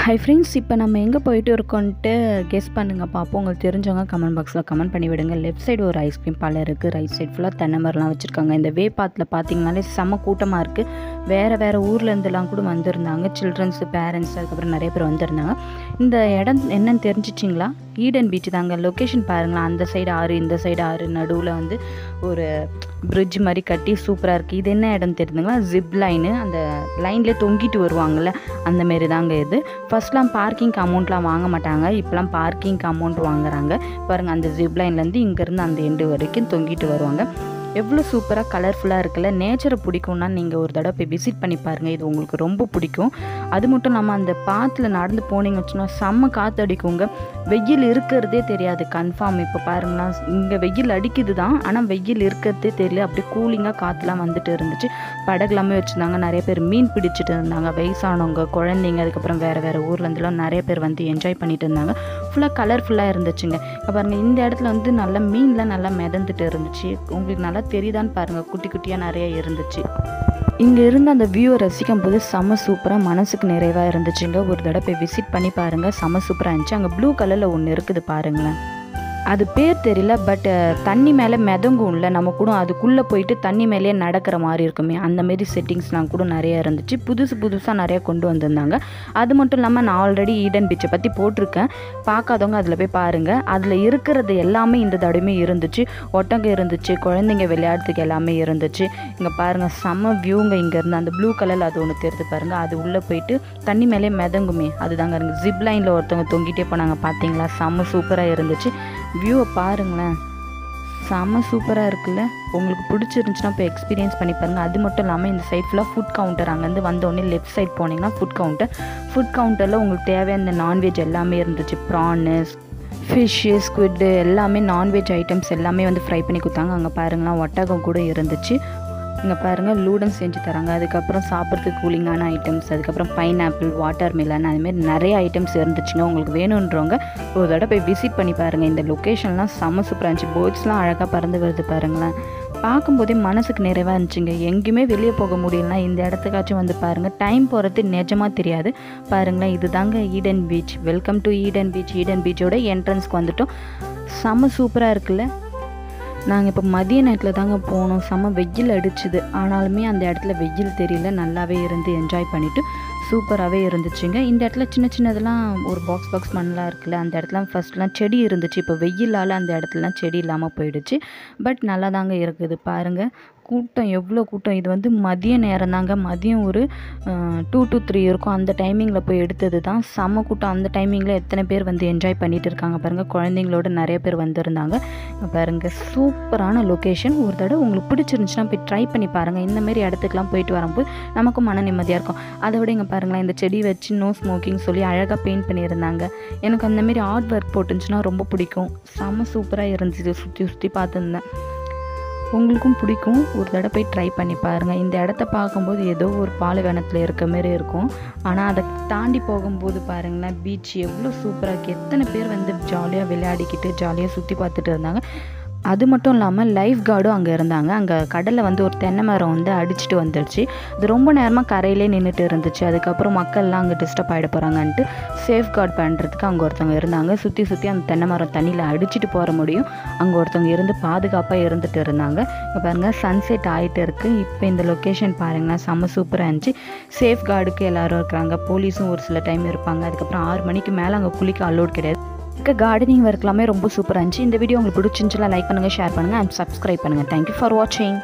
Hi friends, இப்போ நம்ம எங்கே போயிட்டு இருக்கோன்ட்டு கெஸ் பண்ணுங்கள் பார்ப்போம். உங்களுக்கு தெரிஞ்சவங்க கமெண்ட் பாக்ஸில் கமெண்ட் பண்ணி விடுங்க. லெஃப்ட் சைடு ஒரு ஐஸ்கிரீம் பார்லர் இருக்குது, ரைட் சைடு ஃபுல்லாக தென்னை மரம்லாம் வச்சுருக்காங்க. இந்த வே பாத்தில் பார்த்தீங்கனாலே செம்ம கூட்டமாக இருக்குது. வேறு ஊர்லேருந்துலாம் கூட வந்திருந்தாங்க. சில்ட்ரன்ஸு, பேரண்ட்ஸ், அதுக்கப்புறம் நிறைய பேர் வந்திருந்தாங்க. இந்த இடம் என்னன்னு தெரிஞ்சிச்சிங்களா? ஈடன் பீச் தாங்க. லொக்கேஷன் பாருங்களேன். அந்த சைடு ஆறு, இந்த சைடு ஆறு, நடுவில் வந்து ஒரு பிரிட்ஜ் மாதிரி கட்டி சூப்பராக இருக்குது. இது என்ன இடம் தெரியுதுங்களா? Zip line. அந்த லைன்லேயே தொங்கிட்டு வருவாங்கள்ல, அந்த மாரி தாங்க இது. ஃபர்ஸ்ட்லாம் பார்க்கிங்க்கு அமௌண்ட்லாம் வாங்க மாட்டாங்க, இப்போலாம் பார்க்கிங்க்கு அமௌண்ட் வாங்குறாங்க பாருங்கள். அந்த ஜிப் லைன்லேருந்து இங்கேருந்து அந்த எண்டு வரைக்கும் தொங்கிட்டு வருவாங்க. எவ்வளோ சூப்பராக கலர்ஃபுல்லாக இருக்குல்ல. நேச்சரை பிடிக்கும்னா நீங்கள் ஒரு தடவை போய் விசிட் பண்ணி பாருங்கள், இது உங்களுக்கு ரொம்ப பிடிக்கும். அது மட்டும் இல்லாமல் அந்த பாத்தில் நடந்து போனீங்க வச்சுன்னா செம்ம காற்று அடிக்குங்க. வெயில் இருக்கிறதே தெரியாது கன்ஃபார்ம். இப்போ பாருங்களா, இங்கே வெயில் அடிக்குது தான், ஆனால் வெயில் இருக்கிறதே தெரியல. அப்படியே கூலிங்காக காற்றுலாம் வந்துட்டு இருந்துச்சு. படகுலாமே வச்சுருந்தாங்க. நிறைய பேர் மீன் பிடிச்சிட்டு இருந்தாங்க. வயசானவங்க, குழந்தைங்க, அதுக்கப்புறம் வேறு ஊர்லேருந்துலாம் நிறைய பேர் வந்து என்ஜாய் பண்ணிட்டு இருந்தாங்க. ஃபுல்லாக கலர்ஃபுல்லாக இருந்துச்சுங்க. இப்போ பாருங்கள், இந்த இடத்துல வந்து நல்லா மீன்லாம் நல்லா மிதந்துட்டு இருந்துச்சு. உங்களுக்கு நல்லா தெரியுதான்னு பாருங்கள், குட்டி குட்டியாக நிறைய இருந்துச்சு. இங்கே இருந்து அந்த வியூவை ரசிக்கும் போது செம்ம சூப்பராக, மனசுக்கு நிறைவாக இருந்துச்சுங்க. ஒரு தடவை போய் விசிட் பண்ணி பாருங்கள், செம்ம சூப்பராக இருந்துச்சு. அங்கே ப்ளூ கலரில் ஒன்று இருக்குது பாருங்களேன். அது பேர் தெரியல, பட் தண்ணி மேலே மிதங்கும் இல்லை, நம்ம கூட அதுக்குள்ளே போயிட்டு தண்ணி மேலேயே நடக்கிற மாதிரி இருக்குமே, அந்தமாரி செட்டிங்ஸ்லாம் கூட நிறையா இருந்துச்சு. புதுசாக நிறையா கொண்டு வந்திருந்தாங்க. அது மட்டும் இல்லாமல் நான் ஆல்ரெடி ஈடன் பீச்சை பற்றி போட்டிருக்கேன், பார்க்காதவங்க அதில் போய் பாருங்கள். அதில் இருக்கிறது எல்லாமே இந்த தடவையுமே இருந்துச்சு. ஒட்டகம் இருந்துச்சு, குழந்தைங்க விளையாடுறதுக்கு எல்லாமே இருந்துச்சு. இங்கே பாருங்கள், செம்ம வியூங்க. இங்கேருந்து அந்த ப்ளூ கலரில் அது ஒன்று தெரிஞ்சு பாருங்கள், அது உள்ளே போயிட்டு தண்ணி மேலே மிதங்குமே, அதுதாங்க இருங்க. ஜிப் லைனில் ஒருத்தவங்க தொங்கிட்டே போனாங்க பார்த்தீங்களா, செம்ம சூப்பராக இருந்துச்சு. வியூவை பாருங்களேன், செம்ம சூப்பராக இருக்குல்ல. உங்களுக்கு பிடிச்சிருந்துச்சுன்னா இப்போ எக்ஸ்பீரியன்ஸ் பண்ணி பாருங்கள். அது மட்டும் இல்லாமல் இந்த சைட் ஃபுல்லாக ஃபுட் கவுண்டர். அங்கேருந்து வந்தோடனே லெஃப்ட் சைட் போனீங்கன்னா ஃபுட் கவுண்டரில் உங்களுக்கு தேவையான இந்த நான்வெஜ் எல்லாமே இருந்துச்சு. ப்ரானு, ஃபிஷ்ஷு, ஸ்குவிட்டு எல்லாமே நான்வெஜ் ஐட்டம்ஸ் எல்லாமே வந்து ஃப்ரை பண்ணி கொடுத்தாங்க. அங்கே பாருங்களேன், ஒட்டகம் கூட இருந்துச்சு. இங்கே பாருங்கள், லூடன் செஞ்சு தராங்க. அதுக்கப்புறம் சாப்பிட்றதுக்கு கூலிங்கான ஐட்டம்ஸ், அதுக்கப்புறம் பைனாப்பிள், வாட்டர் மிலன், அதுமாரி நிறைய ஐட்டம்ஸ் இருந்துச்சுங்க. உங்களுக்கு வேணுன்றவங்க ஒரு தடவை போய் விசிட் பண்ணி பாருங்கள். இந்த லொக்கேஷன்லாம் செம்ம சூப்பராக இருந்துச்சு. பேர்ட்ஸ்லாம் அழகாக பறந்து வருது பாருங்களேன். பார்க்கும்போதே மனசுக்கு நிறைவாக இருந்துச்சுங்க. எங்கேயுமே வெளியே போக முடியலனா இந்த இடத்துக்காச்சும் வந்து பாருங்கள், டைம் போகிறது நிஜமாக தெரியாது. பாருங்களேன், இது தாங்க Eden Beach. Welcome to Eden Beach. Eden பீச்சோட என்ட்ரன்ஸ்க்கு வந்துட்டோம். செம்ம சூப்பராக இருக்குல்ல. நாங்கள் இப்போ மதிய நேரத்தில் தாங்க போனோம். செம்ம வெயில் அடிச்சுது, ஆனாலுமே அந்த இடத்துல வெயில் தெரியல, நல்லாவே இருந்து என்ஜாய் பண்ணிவிட்டு சூப்பராகவே இருந்துச்சுங்க. இந்த இடத்துல சின்னதெல்லாம் ஒரு பாக்ஸ் மண்ணெலாம் இருக்குல்ல, அந்த இடத்துல ஃபஸ்ட்லாம் செடி இருந்துச்சு. இப்போ வெயிலால் அந்த இடத்துலலாம் செடி இல்லாமல் போயிடுச்சு. பட் நல்லா தாங்க இருக்குது பாருங்கள். கூட்டம் எவ்வளோ கூட்டம். இது வந்து மதிய நேரம் தாங்க. மதியம் ஒரு 2 to 3 இருக்கும். அந்த டைமிங்கில் போய் எடுத்தது தான். செம்ம கூட்டம். அந்த டைமிங்கில் எத்தனை பேர் வந்து என்ஜாய் பண்ணிகிட்டு இருக்காங்க பாருங்கள். குழந்தைங்களோட நிறைய பேர் வந்திருந்தாங்க பாருங்கள். சூப்பரான லொக்கேஷன். ஒரு தடவை உங்களுக்கு பிடிச்சிருந்துச்சுன்னா போய் ட்ரை பண்ணி பாருங்கள். இந்தமாரி இடத்துக்குலாம் போயிட்டு வரும்போது நமக்கும் மன நிம்மதியாக இருக்கும். அதை விட இங்கே பாருங்களேன், இந்த செடி வச்சு நோ ஸ்மோக்கிங் சொல்லி அழகாக பெயிண்ட் பண்ணியிருந்தாங்க. எனக்கு அந்தமாரி ஆர்ட் ஒர்க் போட்டுருந்துச்சுன்னா ரொம்ப பிடிக்கும். செம்ம சூப்பராக இருந்துச்சு. சுற்றி பார்த்துருந்தேன். உங்களுக்கும் பிடிக்கும். ஒரு தடவை போய் ட்ரை பண்ணி பாருங்கள். இந்த இடத்த பார்க்கும்போது ஏதோ ஒரு பாலைவனத்தில் இருக்க மாரி இருக்கும், ஆனால் அதை தாண்டி போகும்போது பாருங்களேன், பீச் எவ்வளோ சூப்பராக இருக்குது. எத்தனை பேர் வந்து ஜாலியாக விளையாடிக்கிட்டு ஜாலியாக சுற்றி பார்த்துட்டு இருந்தாங்க. அது மட்டும் இல்லாமல் லைஃப் கார்டும் அங்கே இருந்தாங்க. அங்கே கடலில் வந்து ஒரு தென்னை மரம் வந்து அடிச்சுட்டு வந்துடுச்சு. அது ரொம்ப நேரமாக கரையிலே நின்றுட்டு இருந்துச்சு. அதுக்கப்புறம் மக்கள்லாம் அங்கே டிஸ்டர்ப் ஆகிட போகிறாங்கன்ட்டு சேஃப் கார்ட் பண்ணுறதுக்கு அங்கே ஒருத்தவங்க இருந்தாங்க. சுற்றி அந்த தென்னை மரம் தண்ணியில் அடிச்சுட்டு போகிற முடியும், அங்கே ஒருத்தவங்க இருந்து பாதுகாப்பாக இருந்துட்டு இருந்தாங்க. இப்போ பாருங்கள், சன்செட் ஆகிட்டு இருக்குது. இப்போ இந்த லொக்கேஷன் பாருங்களேன், செம்ம சூப்பராக இருந்துச்சு. சேஃப் கார்டுக்கு எல்லோரும் இருக்கிறாங்க, போலீஸும் ஒரு சில டைம் இருப்பாங்க. அதுக்கப்புறம் 6 மணிக்கு மேலே அங்கே குளிக்க அலோட் கிடையாது. கார்டனிங் ஒர்க் எல்லாமே ரொம்ப சூப்பராக இருந்துச்சு. இந்த வீடியோ உங்களுக்கு பிடிச்சிருந்துச்சுன்னா லைக் பண்ணுங்கள், ஷேர் பண்ணுங்கள் அண்ட் சப்ஸ்கிரைப் பண்ணுங்கள். தேங்க்யூ ஃபார் வாட்சிங்.